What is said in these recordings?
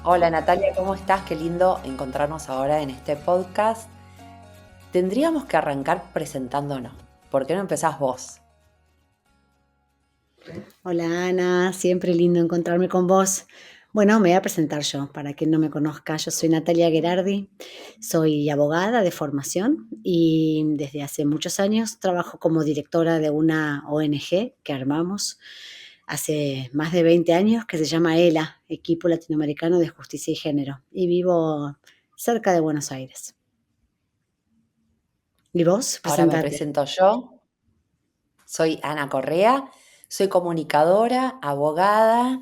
Hola Natalia, ¿cómo estás? Qué lindo encontrarnos ahora en este podcast. Tendríamos que arrancar presentándonos. ¿Por qué no empezás vos? Hola Ana, siempre lindo encontrarme con vos. Bueno, me voy a presentar yo, para quien no me conozca. Yo soy Natalia Gherardi, soy abogada de formación y desde hace muchos años trabajo como directora de una ONG que armamos hace más de 20 años que se llama ELA, Equipo Latinoamericano de Justicia y Género, y vivo cerca de Buenos Aires. ¿Y vos? Ahora me Presentate. presento yo. Soy Ana Correa, soy comunicadora, abogada,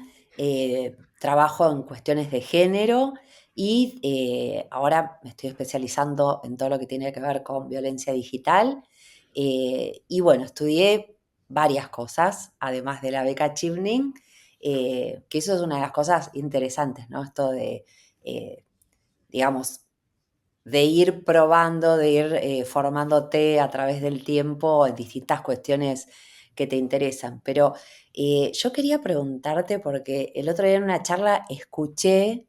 trabajo en cuestiones de género y ahora me estoy especializando en todo lo que tiene que ver con violencia digital. Y bueno, estudié varias cosas, además de la beca Chevening, que eso es una de las cosas interesantes, ¿no? Esto de, eh, digamos, de ir probando, de ir formándote a través del tiempo en distintas cuestiones que te interesan. Pero yo quería preguntarte, porque el otro día en una charla escuché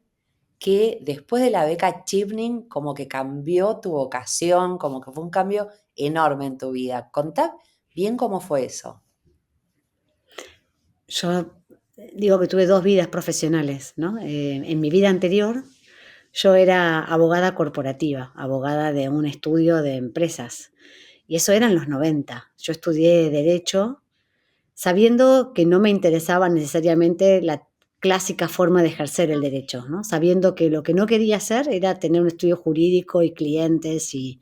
que después de la beca Chevening como que cambió tu vocación, como que fue un cambio enorme en tu vida. Contá bien cómo fue eso. Yo digo que tuve dos vidas profesionales, ¿no? En mi vida anterior yo era abogada corporativa, abogada de un estudio de empresas. Y eso era en los 90. Yo estudié derecho sabiendo que no me interesaba necesariamente la clásica forma de ejercer el derecho, ¿no? Sabiendo que lo que no quería hacer era tener un estudio jurídico y clientes y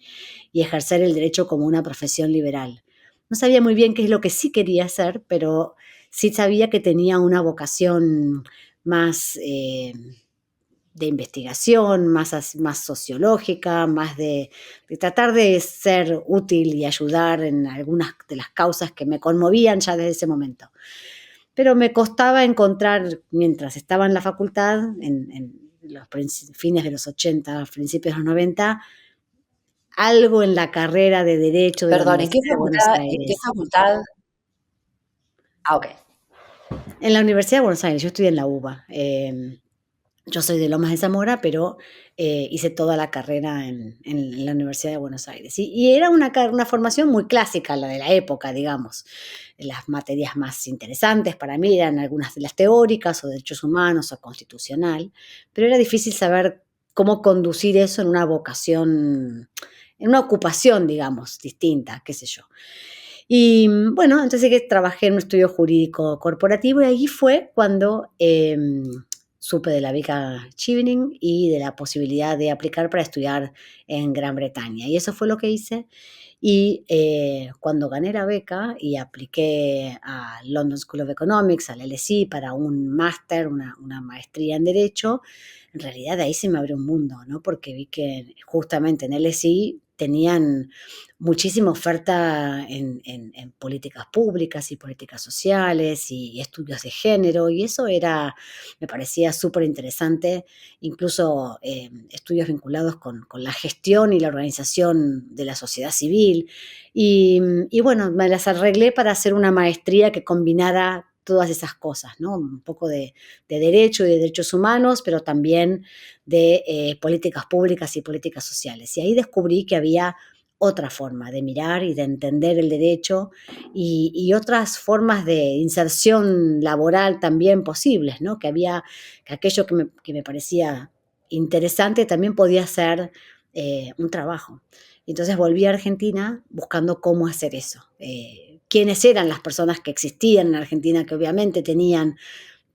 ejercer el derecho como una profesión liberal. No sabía muy bien qué es lo que sí quería hacer, pero sí sabía que tenía una vocación más de investigación, más sociológica, más de tratar de ser útil y ayudar en algunas de las causas que me conmovían ya desde ese momento. Pero me costaba encontrar, mientras estaba en la facultad, en los fines de los 80, principios de los 90, algo en la carrera de Derecho de la Perdón, Universidad de Buenos en qué Aires. facultad? Ah, ok. En la Universidad de Buenos Aires, yo estudié en la UBA. Yo soy de Lomas de Zamora, pero hice toda la carrera en la Universidad de Buenos Aires. Y era una formación muy clásica, la de la época, digamos. Las materias más interesantes para mí eran algunas de las teóricas o derechos humanos o constitucional, pero era difícil saber cómo conducir eso en una vocación, en una ocupación, digamos, distinta, qué sé yo. Y bueno, entonces que trabajé en un estudio jurídico corporativo y ahí fue cuando supe de la beca Chevening y de la posibilidad de aplicar para estudiar en Gran Bretaña. Y eso fue lo que hice. Y cuando gané la beca y apliqué a London School of Economics, al LSE, para un máster, una maestría en Derecho, en realidad de ahí se me abrió un mundo, ¿no? Porque vi que justamente en LSE tenían muchísima oferta en políticas públicas y políticas sociales y estudios de género, y eso era, me parecía súper interesante, incluso estudios vinculados con la gestión y la organización de la sociedad civil. Y bueno, me las arreglé para hacer una maestría que combinara todas esas cosas, ¿no? Un poco de derecho y de derechos humanos, pero también de políticas públicas y políticas sociales. Y ahí descubrí que había otra forma de mirar y de entender el derecho y otras formas de inserción laboral también posibles, ¿no? Que había, que aquello que me parecía interesante también podía ser un trabajo. Y entonces volví a Argentina buscando cómo hacer eso. Quiénes eran las personas que existían en Argentina, que obviamente tenían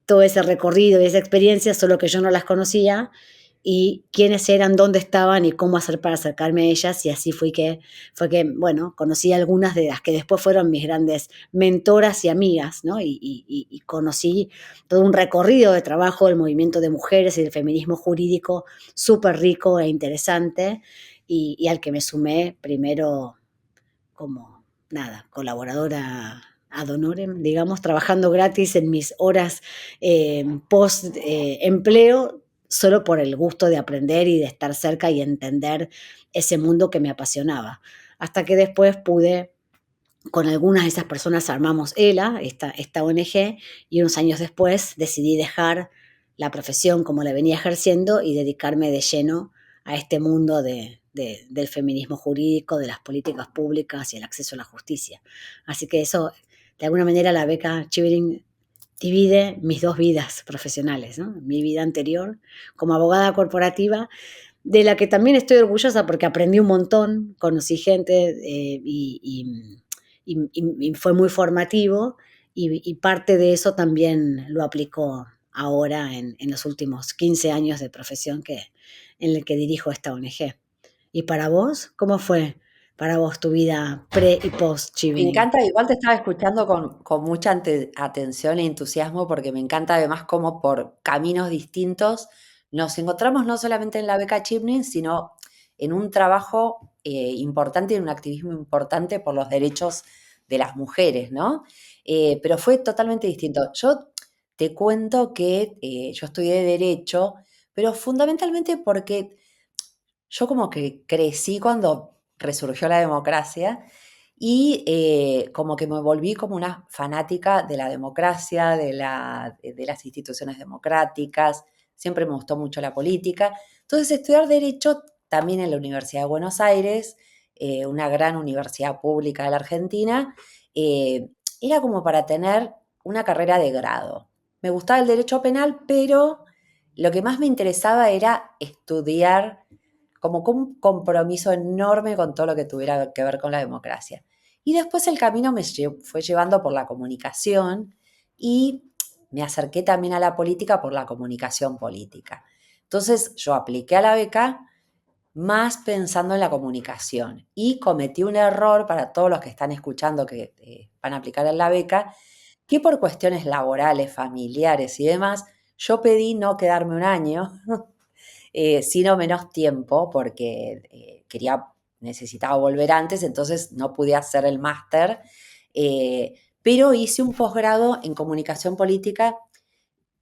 todo ese recorrido y esa experiencia, solo que yo no las conocía, y quiénes eran, dónde estaban y cómo hacer para acercarme a ellas. Y así fue que bueno, conocí algunas de las que después fueron mis grandes mentoras y amigas, ¿no? Y conocí todo un recorrido de trabajo del movimiento de mujeres y del feminismo jurídico súper rico e interesante, y al que me sumé primero como, nada, colaboradora ad honorem, digamos, trabajando gratis en mis horas post empleo, solo por el gusto de aprender y de estar cerca y entender ese mundo que me apasionaba. Hasta que después pude, con algunas de esas personas armamos ELA, esta ONG, y unos años después decidí dejar la profesión como la venía ejerciendo y dedicarme de lleno a este mundo del feminismo jurídico, de las políticas públicas y el acceso a la justicia. Así que eso, de alguna manera, la beca Chivering divide mis dos vidas profesionales, ¿no? Mi vida anterior como abogada corporativa, de la que también estoy orgullosa porque aprendí un montón, conocí gente y fue muy formativo, y parte de eso también lo aplico ahora en los últimos 15 años de profesión en el que dirijo esta ONG. ¿Y para vos? ¿Cómo fue para vos tu vida pre y post Me Chevening? encanta, igual te estaba escuchando con mucha atención e entusiasmo porque me encanta además cómo por caminos distintos nos encontramos no solamente en la beca Chipnin, sino en un trabajo importante y en un activismo importante por los derechos de las mujeres, ¿no? Pero fue totalmente distinto. Yo te cuento que yo estudié Derecho, pero fundamentalmente porque yo como que crecí cuando resurgió la democracia y como que me volví como una fanática de la democracia, de las instituciones democráticas, siempre me gustó mucho la política. Entonces, estudiar Derecho también en la Universidad de Buenos Aires, una gran universidad pública de la Argentina, eh, era como para tener una carrera de grado. Me gustaba el derecho penal, pero lo que más me interesaba era estudiar como con un compromiso enorme con todo lo que tuviera que ver con la democracia. Y después el camino me fue llevando por la comunicación y me acerqué también a la política por la comunicación política. Entonces yo apliqué a la beca más pensando en la comunicación y cometí un error para todos los que están escuchando que van a aplicar en la beca, que por cuestiones laborales, familiares y demás, yo pedí no quedarme un año, sino menos tiempo, porque necesitaba volver antes, entonces no pude hacer el máster, pero hice un posgrado en comunicación política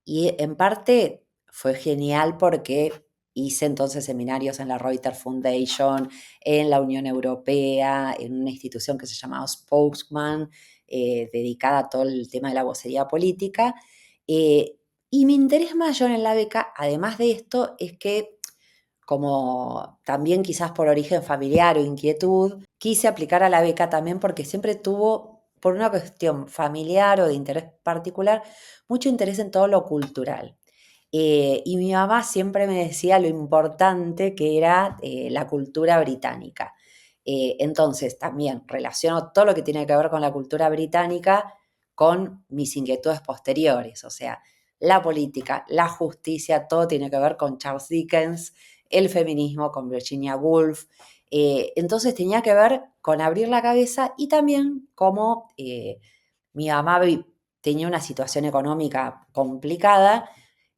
y en parte fue genial porque hice entonces seminarios en la Reuters Foundation, en la Unión Europea, en una institución que se llamaba Spokesman, dedicada a todo el tema de la vocería política. Eh, y mi interés mayor en la beca, además de esto, es que como también quizás por origen familiar o inquietud, quise aplicar a la beca también porque siempre tuvo, por una cuestión familiar o de interés particular, mucho interés en todo lo cultural. Y mi mamá siempre me decía lo importante que era la cultura británica. Entonces, también relaciono todo lo que tiene que ver con la cultura británica con mis inquietudes posteriores, o sea, la política, la justicia, todo tiene que ver con Charles Dickens, el feminismo con Virginia Woolf. Entonces tenía que ver con abrir la cabeza y también como mi mamá tenía una situación económica complicada,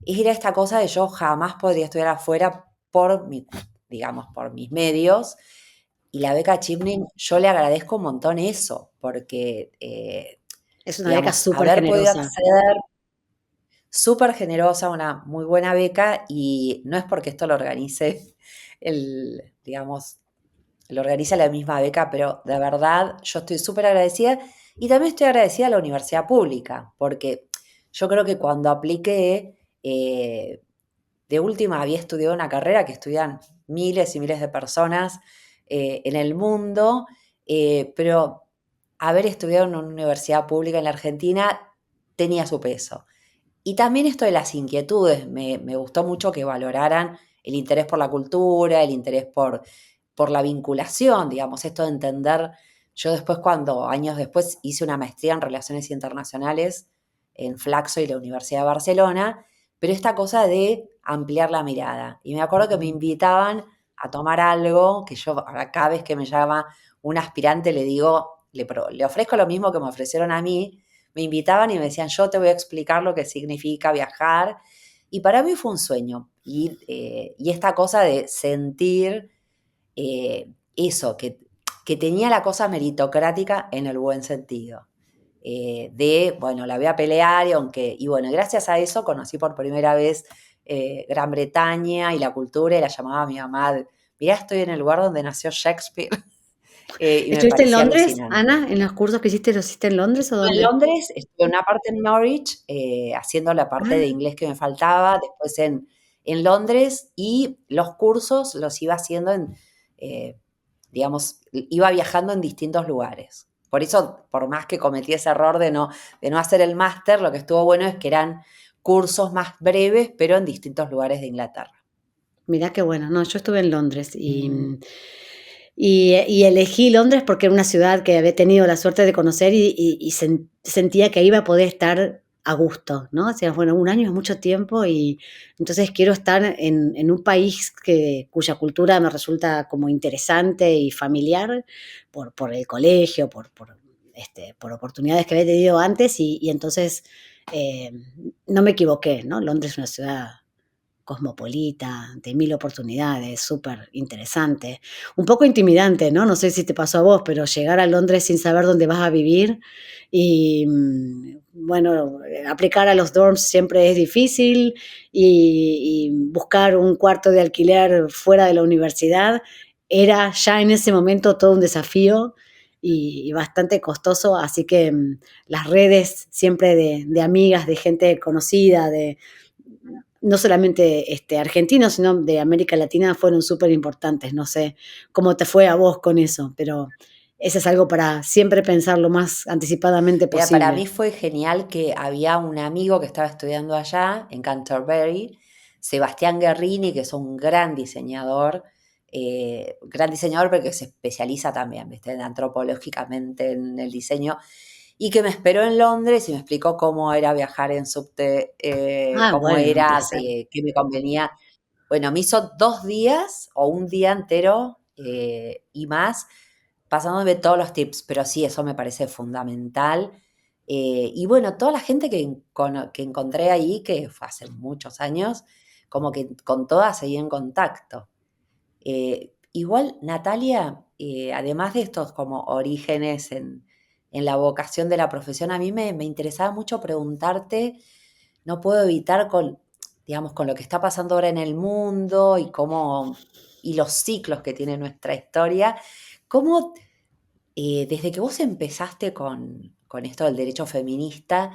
era esta cosa de yo jamás podría estudiar afuera digamos, por mis medios. Y la beca Chipning, yo le agradezco un montón eso, porque, Es una beca digamos, súper haber podido generosa. acceder, súper generosa, una muy buena beca, y no es porque esto lo organice digamos, lo organiza la misma beca, pero de verdad yo estoy súper agradecida y también estoy agradecida a la universidad pública, porque yo creo que cuando apliqué, de última había estudiado una carrera que estudian miles y miles de personas en el mundo, pero haber estudiado en una universidad pública en la Argentina tenía su peso. Y también esto de las inquietudes, me gustó mucho que valoraran el interés por la cultura, el interés por la vinculación, digamos, esto de entender. Yo después, años después, hice una maestría en Relaciones Internacionales en Flaxo y la Universidad de Barcelona, pero esta cosa de ampliar la mirada. Y me acuerdo que me invitaban a tomar algo, que yo ahora cada vez que me llama un aspirante le digo, le ofrezco lo mismo que me ofrecieron a mí. Me invitaban y me decían, yo te voy a explicar lo que significa viajar. Y para mí fue un sueño. Y esta cosa de sentir eso, que tenía la cosa meritocrática en el buen sentido. Bueno, la voy a pelear y bueno, gracias a eso conocí por primera vez Gran Bretaña y la cultura y la llamaba a mi mamá, mirá, estoy en el lugar donde nació Shakespeare. y me ¿Estuviste en parecía Londres, alucinante. Ana? ¿En los cursos que hiciste los hiciste en Londres o Estuve en dónde? Londres, estuve una parte en Norwich, haciendo la parte de Ah, inglés que me faltaba, después en Londres, y los cursos los iba haciendo eh, digamos, iba viajando en distintos lugares. Por eso, por más que cometí ese error de no hacer el máster, lo que estuvo bueno es que eran cursos más breves, pero en distintos lugares de Inglaterra. mirá qué bueno. No, yo estuve en Londres y elegí Londres porque era una ciudad que había tenido la suerte de conocer y sentía que iba a poder estar a gusto, ¿no? O sea, bueno, un año es mucho tiempo y entonces quiero estar en un país cuya cultura me resulta como interesante y familiar por el colegio, por oportunidades que había tenido antes y entonces eh, no me equivoqué, ¿no? Londres es una ciudad cosmopolita, de mil oportunidades, súper interesante. Un poco intimidante, ¿no? No sé si te pasó a vos, pero llegar a Londres sin saber dónde vas a vivir y, bueno, aplicar a los dorms siempre es difícil y buscar un cuarto de alquiler fuera de la universidad era ya en ese momento todo un desafío y bastante costoso, así que las redes siempre de amigas, de gente conocida, de no solamente argentinos, sino de América Latina fueron súper importantes. No sé cómo te fue a vos con eso, pero eso es algo para siempre pensar lo más anticipadamente Mira, para mí posible. fue genial que había un amigo que estaba estudiando allá, en Canterbury, Sebastián Guerrini, que es un gran diseñador, pero que se especializa también, ¿viste? Antropológicamente en el diseño, y que me esperó en Londres y me explicó cómo era viajar en subte, Ah, cómo bueno, un era, placer. qué me convenía. Bueno, me hizo 2 días o un día entero y más, pasándome todos los tips, pero sí, eso me parece fundamental. Y bueno, toda la gente que encontré ahí, que fue hace muchos años, como que con todas seguí en contacto. Igual, Natalia, además de estos como orígenes en la vocación de la profesión, a mí me interesaba mucho preguntarte, no puedo evitar digamos, con lo que está pasando ahora en el mundo y los ciclos que tiene nuestra historia, ¿cómo desde que vos empezaste con esto del derecho feminista,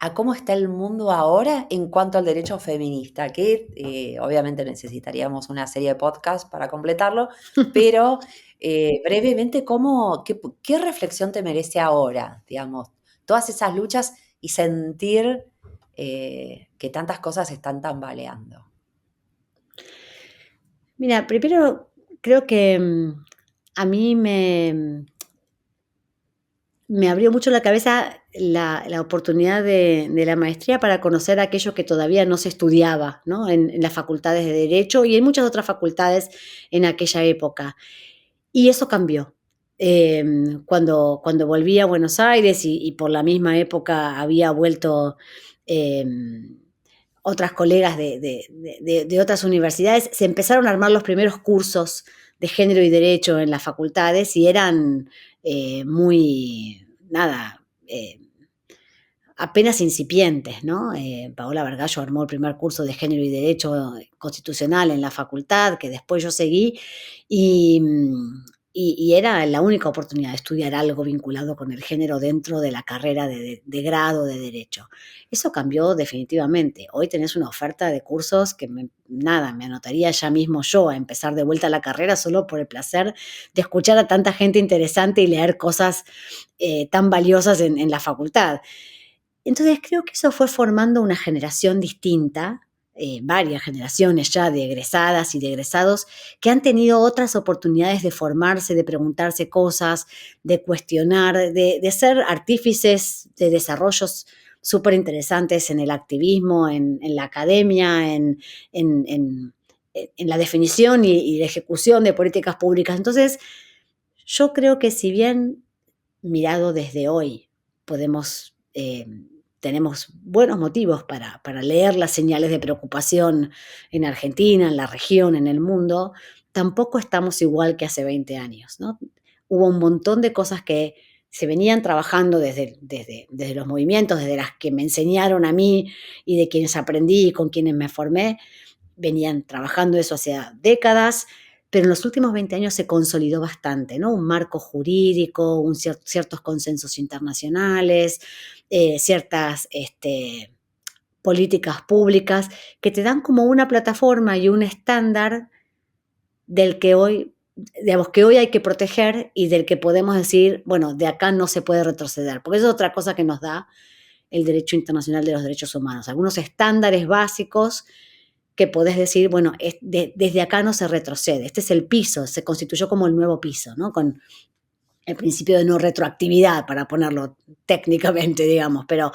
a cómo está el mundo ahora en cuanto al derecho feminista, que obviamente necesitaríamos una serie de podcasts para completarlo, pero brevemente, qué reflexión te merece ahora, digamos, todas esas luchas y sentir que tantas cosas están tambaleando? Mira, primero creo que a mí me abrió mucho la cabeza la oportunidad de la maestría para conocer aquello que todavía no se estudiaba, ¿no? En las facultades de Derecho y en muchas otras facultades en aquella época. Y eso cambió. Cuando volví a Buenos Aires y por la misma época había vuelto otras colegas de otras universidades, se empezaron a armar los primeros cursos de género y derecho en las facultades y eran muy, nada, apenas incipientes, ¿no? Paola Vergallo armó el primer curso de género y derecho constitucional en la facultad, que después yo seguí, y, y era la única oportunidad de estudiar algo vinculado con el género dentro de la carrera de grado de derecho. Eso cambió definitivamente. Hoy tenés una oferta de cursos que nada, me anotaría ya mismo yo a empezar de vuelta la carrera solo por el placer de escuchar a tanta gente interesante y leer cosas tan valiosas en la facultad. Entonces creo que eso fue formando una generación distinta, varias generaciones ya de egresadas y de egresados que han tenido otras oportunidades de formarse, de preguntarse cosas, de cuestionar, de ser artífices de desarrollos súper interesantes en el activismo, en la academia, en, en- en la definición y la ejecución de políticas públicas. Entonces, yo creo que si bien mirado desde hoy podemos tenemos buenos motivos para leer las señales de preocupación en Argentina, en la región, en el mundo, tampoco estamos igual que hace 20 años, ¿no? Hubo un montón de cosas que se venían trabajando desde los movimientos, desde las que me enseñaron a mí y de quienes aprendí y con quienes me formé, venían trabajando eso hace décadas. pero en los últimos 20 años se consolidó bastante, ¿no? Un marco jurídico, ciertos consensos internacionales, ciertas políticas públicas que te dan como una plataforma y un estándar del que hoy, digamos, que hoy hay que proteger y del que podemos decir, bueno, de acá no se puede retroceder, porque eso es otra cosa que nos da el derecho internacional de los derechos humanos, algunos estándares básicos que podés decir, bueno, desde acá no se retrocede, este es el piso, se constituyó como el nuevo piso, ¿no? Con el principio de no retroactividad, para ponerlo técnicamente, digamos, pero,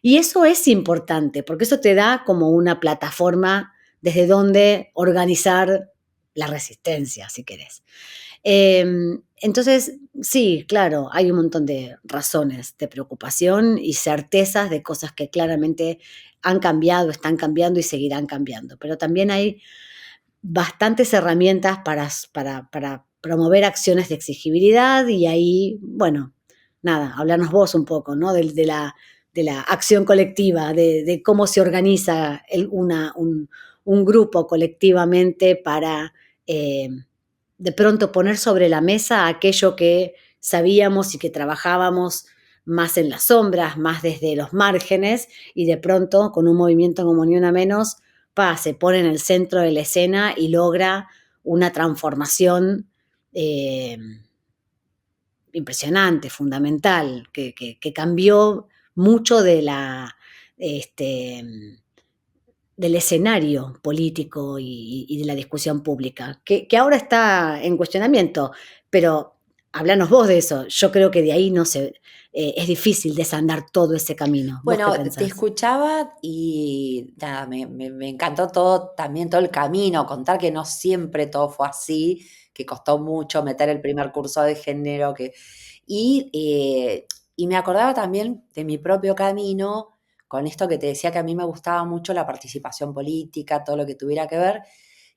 y eso es importante, porque eso te da como una plataforma desde donde organizar la resistencia, si querés. Entonces, sí, claro, hay un montón de razones de preocupación y certezas de cosas que claramente han cambiado, están cambiando y seguirán cambiando, pero también hay bastantes herramientas para promover acciones de exigibilidad y ahí, bueno, nada, hablarnos vos un poco, ¿no? De la acción colectiva, de cómo se organiza un grupo colectivamente para eh, de pronto poner sobre la mesa aquello que sabíamos y que trabajábamos más en las sombras, más desde los márgenes, y de pronto con un movimiento como Ni Una Menos, se pone en el centro de la escena y logra una transformación impresionante, fundamental, que cambió mucho este, del escenario político y de la discusión pública, que ahora está en cuestionamiento, pero háblanos vos de eso. Yo creo que de ahí no se, es difícil desandar todo ese camino. ¿Vos qué Bueno, te pensás? escuchaba y nada, me encantó todo, también todo el camino, contar que no siempre todo fue así, que costó mucho meter el primer curso de género, y, y me acordaba también de mi propio camino, con esto que te decía que a mí me gustaba mucho la participación política, todo lo que tuviera que ver,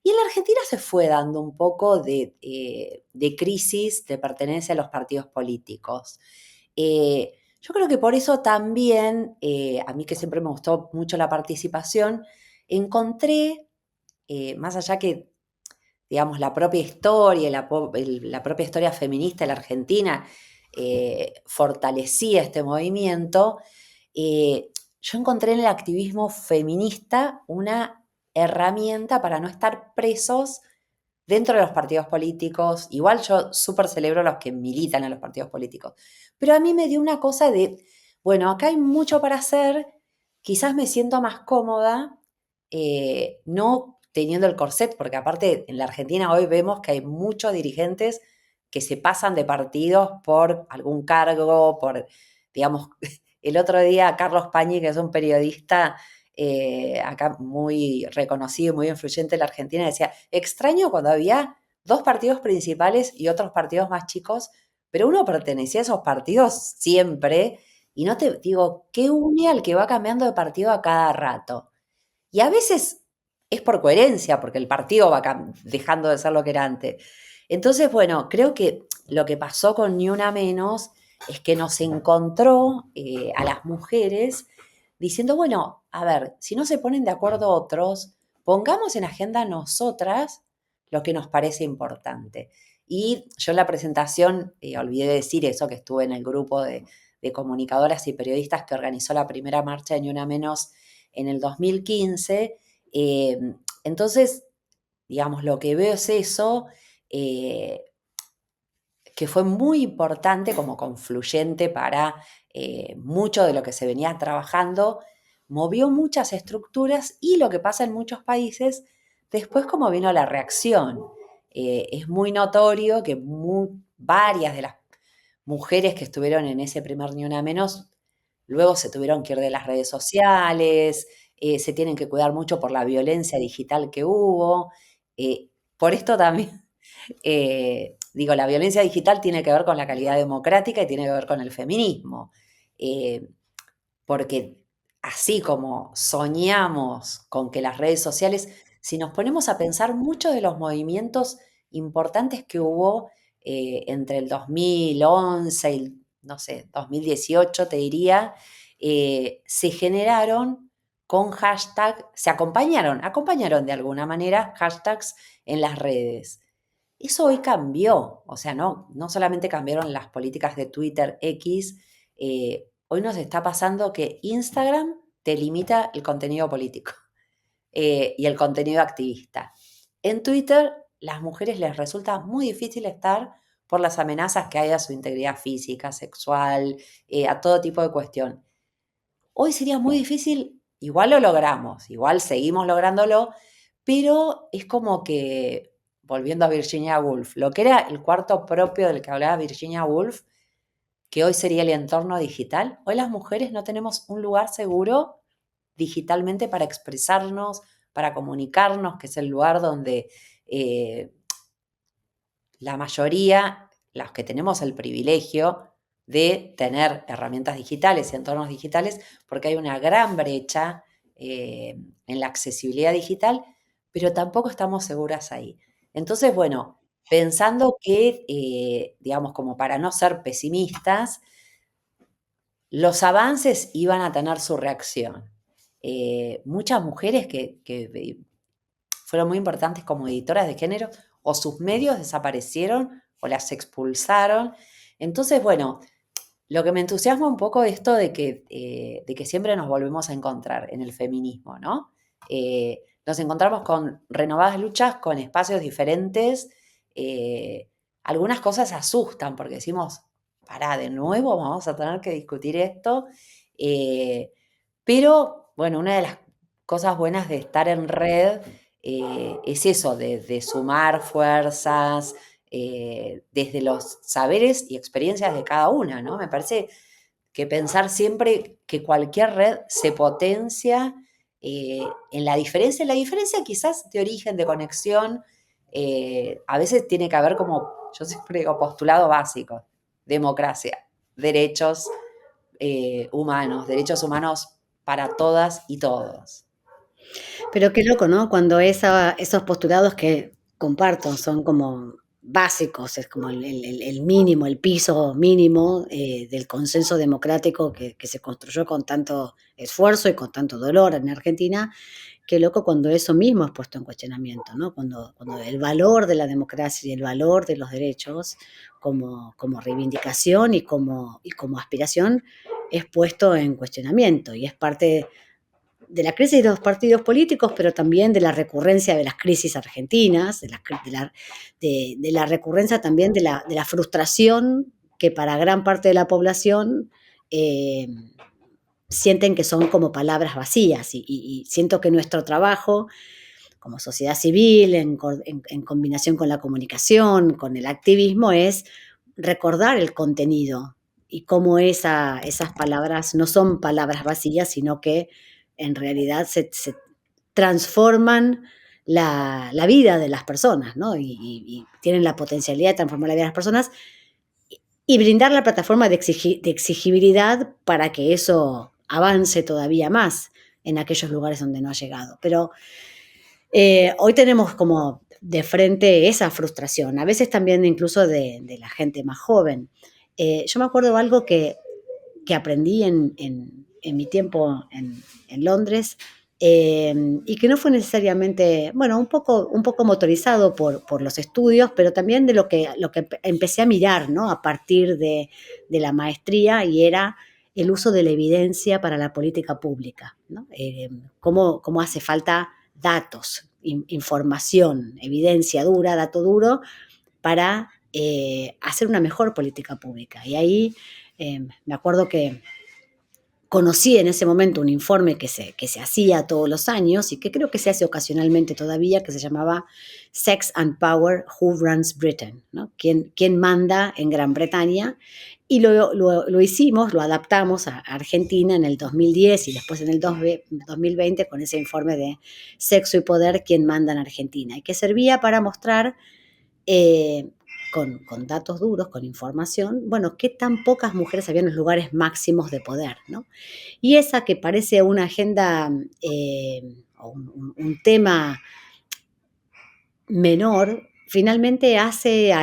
y en la Argentina se fue dando un poco de crisis de pertenencia a los partidos políticos. Yo creo que por eso también, a mí que siempre me gustó mucho la participación, encontré, más allá que, digamos, la propia historia, la propia historia feminista de la Argentina fortalecía este movimiento, yo encontré en el activismo feminista una herramienta para no estar presos dentro de los partidos políticos. Igual yo súper celebro a los que militan en los partidos políticos, pero a mí me dio una cosa de, bueno, acá hay mucho para hacer, quizás me siento más cómoda no teniendo el corset, porque aparte en la Argentina hoy vemos que hay muchos dirigentes que se pasan de partidos por algún cargo, por, digamos, el otro día Carlos Pañi, que es un periodista acá muy reconocido y muy influyente en la Argentina, decía, extraño cuando había dos partidos principales y otros partidos más chicos, pero uno pertenecía a esos partidos siempre, y no te digo, ¿qué une al que va cambiando de partido a cada rato? Y a veces es por coherencia, porque el partido va dejando de ser lo que era antes. Entonces, bueno, creo que lo que pasó con Ni Una Menos es que nos encontró a las mujeres diciendo, bueno, a ver, si no se ponen de acuerdo otros, pongamos en agenda nosotras lo que nos parece importante. Y yo en la presentación olvidé decir eso, que estuve en el grupo de comunicadoras y periodistas que organizó la primera marcha de Ni Una Menos en el 2015. Eh, entonces, digamos, lo que veo es eso, eh, que fue muy importante como confluyente para mucho de lo que se venía trabajando, movió muchas estructuras y lo que pasa en muchos países, después como vino la reacción. Es muy notorio que varias de las mujeres que estuvieron en ese primer Ni Una Menos, luego se tuvieron que ir de las redes sociales, se tienen que cuidar mucho por la violencia digital que hubo. Por esto también, digo, la violencia digital tiene que ver con la calidad democrática y tiene que ver con el feminismo. Eh, Porque así como soñamos con que las redes sociales, si nos ponemos a pensar muchos de los movimientos importantes que hubo entre el 2011 y, no sé, 2018, te diría, se generaron con hashtag, acompañaron de alguna manera hashtags en las redes. Eso hoy cambió, o sea, no solamente cambiaron las políticas de Twitter X, hoy nos está pasando que Instagram te limita el contenido político y el contenido activista. En Twitter, las mujeres les resulta muy difícil estar por las amenazas que hay a su integridad física, sexual, a todo tipo de cuestión. Hoy sería muy difícil, igual lo logramos, igual seguimos lográndolo, pero es como que, volviendo a Virginia Woolf, lo que era el cuarto propio del que hablaba Virginia Woolf, que hoy sería el entorno digital, hoy las mujeres no tenemos un lugar seguro digitalmente para expresarnos, para comunicarnos, que es el lugar donde eh, la mayoría, los que tenemos el privilegio de tener herramientas digitales y entornos digitales, porque hay una gran brecha en la accesibilidad digital, pero tampoco estamos seguras ahí. Entonces, bueno, pensando que, digamos, como para no ser pesimistas, los avances iban a tener su reacción. Muchas mujeres que fueron muy importantes como editoras de género, o sus medios desaparecieron o las expulsaron. Entonces, bueno, lo que me entusiasma un poco es esto de que siempre nos volvemos a encontrar en el feminismo, ¿no? Nos encontramos con renovadas luchas, con espacios diferentes. eh, Algunas cosas asustan porque decimos, pará, de nuevo vamos a tener que discutir esto. Eh, pero, bueno, una de las cosas buenas de estar en red es eso, de sumar fuerzas, desde los saberes y experiencias de cada una, ¿no? Me parece que pensar siempre que cualquier red se potencia en la diferencia quizás de origen, de conexión, a veces tiene que haber como, yo siempre digo, postulado básico, democracia, derechos derechos humanos para todas y todos. Pero qué loco, ¿no? Cuando esos postulados que comparto son como básicos, es como el mínimo, el piso mínimo del consenso democrático que se construyó con tanto esfuerzo y con tanto dolor en Argentina. Qué loco cuando eso mismo es puesto en cuestionamiento, ¿no? Cuando el valor de la democracia y el valor de los derechos como reivindicación y como aspiración es puesto en cuestionamiento y es parte de la crisis de los partidos políticos, pero también de la recurrencia de las crisis argentinas, de la recurrencia también de la frustración que para gran parte de la población eh, sienten que son como palabras vacías. Y siento que nuestro trabajo como sociedad civil, en combinación con la comunicación, con el activismo, es recordar el contenido y cómo esas palabras no son palabras vacías, sino que en realidad se transforman la vida de las personas, ¿no? Y tienen la potencialidad de transformar la vida de las personas y brindar la plataforma de exigibilidad para que eso avance todavía más en aquellos lugares donde no ha llegado. Pero hoy tenemos como de frente esa frustración, a veces también incluso de la gente más joven. Yo me acuerdo de algo que aprendí en mi tiempo en Londres y que no fue necesariamente, bueno, un poco motorizado por los estudios, pero también de lo que empecé a mirar, ¿no? A partir de la maestría, y era el uso de la evidencia para la política pública, ¿no? Cómo hace falta datos, información, evidencia dura, dato duro, para hacer una mejor política pública. Y ahí me acuerdo que conocí en ese momento un informe que se hacía todos los años y que creo que se hace ocasionalmente todavía, que se llamaba Sex and Power, Who Runs Britain, ¿no? ¿Quién manda en Gran Bretaña? Y lo hicimos, lo adaptamos a Argentina en el 2010 y después en el 2020 con ese informe de Sexo y Poder, ¿quién manda en Argentina? Y que servía para mostrar eh, con datos duros, con información, bueno, qué tan pocas mujeres había en los lugares máximos de poder, ¿no? Y esa que parece una agenda o un tema menor, finalmente hace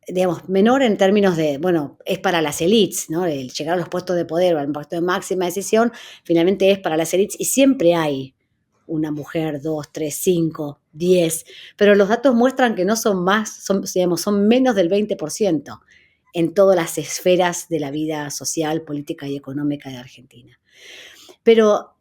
digamos, menor en términos de, bueno, es para las élites, ¿no? El llegar a los puestos de poder o al puesto de máxima decisión, finalmente es para las élites y siempre hay una mujer, 2, 3, 5, 10, pero los datos muestran que no son más, son menos del 20% en todas las esferas de la vida social, política y económica de Argentina. Pero,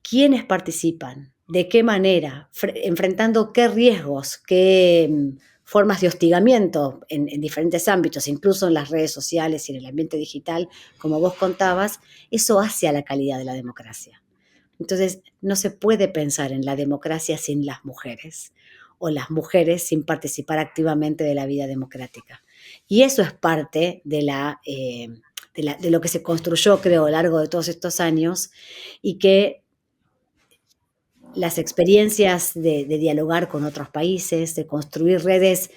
¿quiénes participan? ¿De qué manera? Enfrentando qué riesgos, qué formas de hostigamiento en diferentes ámbitos, incluso en las redes sociales y en el ambiente digital, como vos contabas, eso hace a la calidad de la democracia. Entonces, no se puede pensar en la democracia sin las mujeres, o las mujeres sin participar activamente de la vida democrática. Y eso es parte de lo que se construyó, creo, a lo largo de todos estos años, y que las experiencias de dialogar con otros países, de construir redes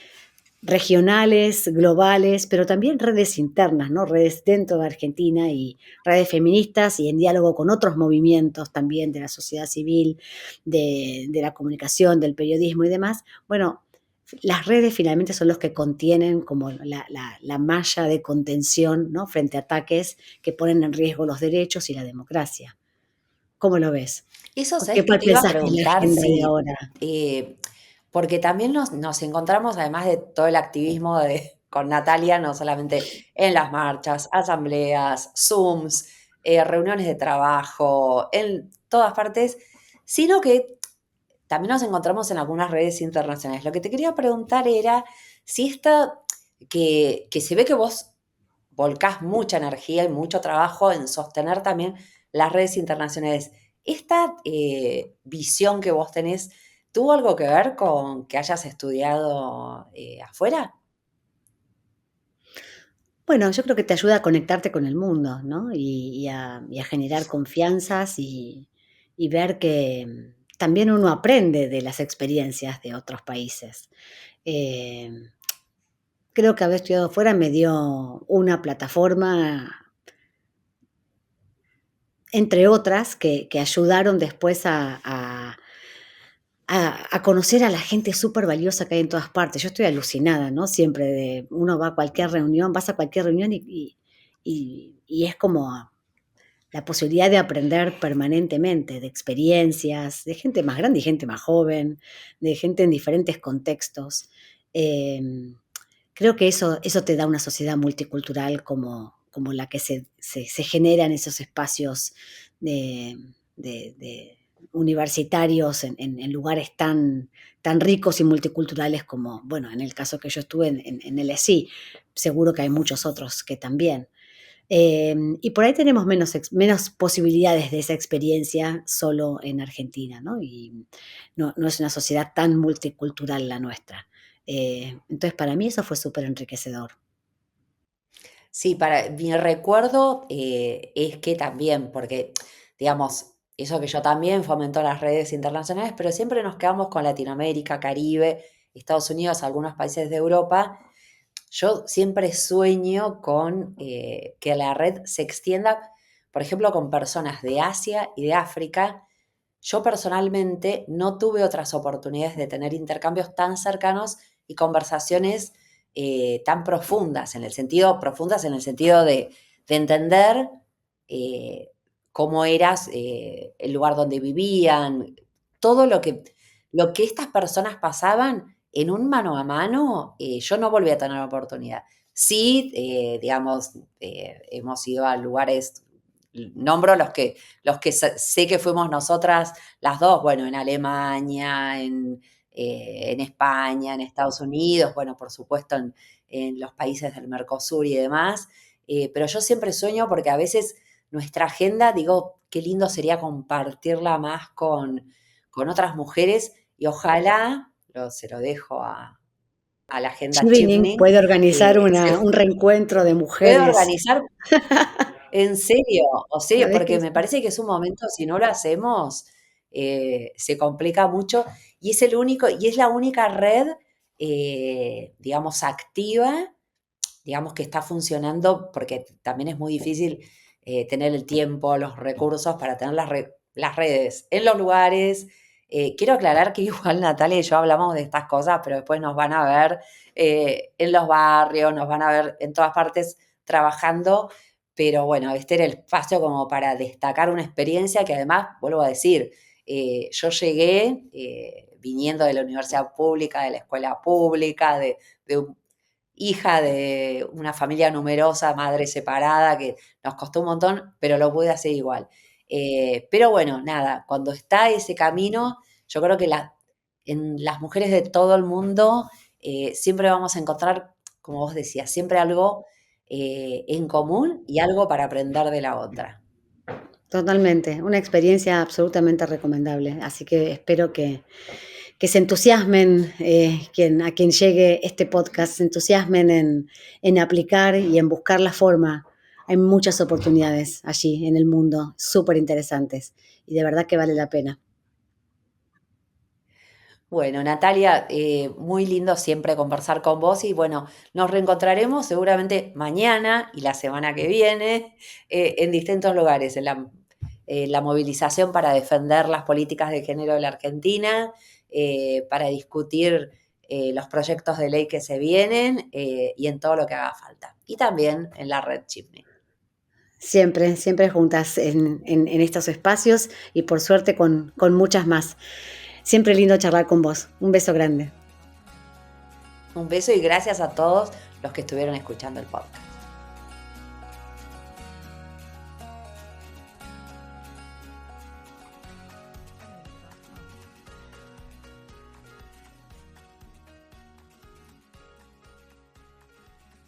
regionales, globales, pero también redes internas, ¿no? Redes dentro de Argentina y redes feministas y en diálogo con otros movimientos también de la sociedad civil, de la comunicación, del periodismo y demás. Bueno, las redes finalmente son los que contienen como la malla de contención, ¿no? Frente a ataques que ponen en riesgo los derechos y la democracia. ¿Cómo lo ves? Eso, ¿Qué ¿sabes qué cuál te iba a pensás que es la preguntar? agenda de Si, ahora? porque también nos encontramos, además de todo el activismo con Natalia, no solamente en las marchas, asambleas, Zooms, reuniones de trabajo, en todas partes, sino que también nos encontramos en algunas redes internacionales. Lo que te quería preguntar era si que se ve que vos volcás mucha energía y mucho trabajo en sostener también las redes internacionales. ¿Esta visión que vos tenés tuvo algo que ver con que hayas estudiado afuera? Bueno, yo creo que te ayuda a conectarte con el mundo, ¿no? Y a generar confianzas y ver que también uno aprende de las experiencias de otros países. Em, Creo que haber estudiado afuera me dio una plataforma, entre otras, que ayudaron después a conocer a la gente súper valiosa que hay en todas partes. Yo estoy alucinada, ¿no? Siempre uno va a cualquier reunión, vas a cualquier reunión y es como la posibilidad de aprender permanentemente de experiencias, de gente más grande y gente más joven, de gente en diferentes contextos. Em, Creo que eso te da una sociedad multicultural como la que se genera en esos espacios de, de universitarios en lugares tan ricos y multiculturales como, bueno, en el caso que yo estuve en el ESI, seguro que hay muchos otros que también. Y por ahí tenemos menos posibilidades de esa experiencia solo en Argentina, ¿no? Y no es una sociedad tan multicultural la nuestra. Entonces, para mí eso fue súper enriquecedor. Sí, para mi recuerdo es que también, porque, digamos, eso que yo también fomentó las redes internacionales, pero siempre nos quedamos con Latinoamérica, Caribe, Estados Unidos, algunos países de Europa. Yo siempre sueño con que la red se extienda, por ejemplo, con personas de Asia y de África. Yo personalmente no tuve otras oportunidades de tener intercambios tan cercanos y conversaciones tan profundas en el sentido de entender eh, cómo eras, el lugar donde vivían, todo lo que estas personas pasaban en un mano a mano, yo no volví a tener la oportunidad. Sí, digamos, hemos ido a lugares, nombro los que sé que fuimos nosotras las dos, bueno, en Alemania, en España, en Estados Unidos, bueno, por supuesto en los países del Mercosur y demás, pero yo siempre sueño porque a veces nuestra agenda, digo, qué lindo sería compartirla más con otras mujeres y ojalá, se lo dejo a la agenda Chevening Chivning, puede organizar se un reencuentro de puede mujeres. organizar en serio, o sea, ¿Sabés que porque me sí? parece que es un momento, si no lo hacemos, se complica mucho y es la única red, digamos, activa, digamos, que está funcionando, porque también es muy difícil tener el tiempo, los recursos para tener las redes en los lugares. Quiero aclarar que igual Natalia y yo hablamos de estas cosas, pero después nos van a ver en los barrios, nos van a ver en todas partes trabajando, pero bueno, este era el espacio como para destacar una experiencia que además, vuelvo a decir, Yo llegué viniendo de la universidad pública, de la escuela pública, hija de una familia numerosa, madre separada, que nos costó un montón, pero lo pude hacer igual. Pero bueno, nada, cuando está ese camino, yo creo que en las mujeres de todo el mundo siempre vamos a encontrar, como vos decías, siempre algo en común y algo para aprender de la otra. Totalmente, una experiencia absolutamente recomendable. Así que espero que se entusiasmen, a quien llegue este podcast, se entusiasmen en aplicar y en buscar la forma. Hay muchas oportunidades allí en el mundo, súper interesantes, y de verdad que vale la pena. Bueno, Natalia, muy lindo siempre conversar con vos y bueno, nos reencontraremos seguramente mañana y la semana que viene en distintos lugares, en la movilización para defender las políticas de género de la Argentina, para discutir los proyectos de ley que se vienen y en todo lo que haga falta. Y también en la red Chimney. Siempre, siempre juntas en estos espacios y por suerte con muchas más. Siempre lindo charlar con vos. Un beso grande. Un beso y gracias a todos los que estuvieron escuchando el podcast.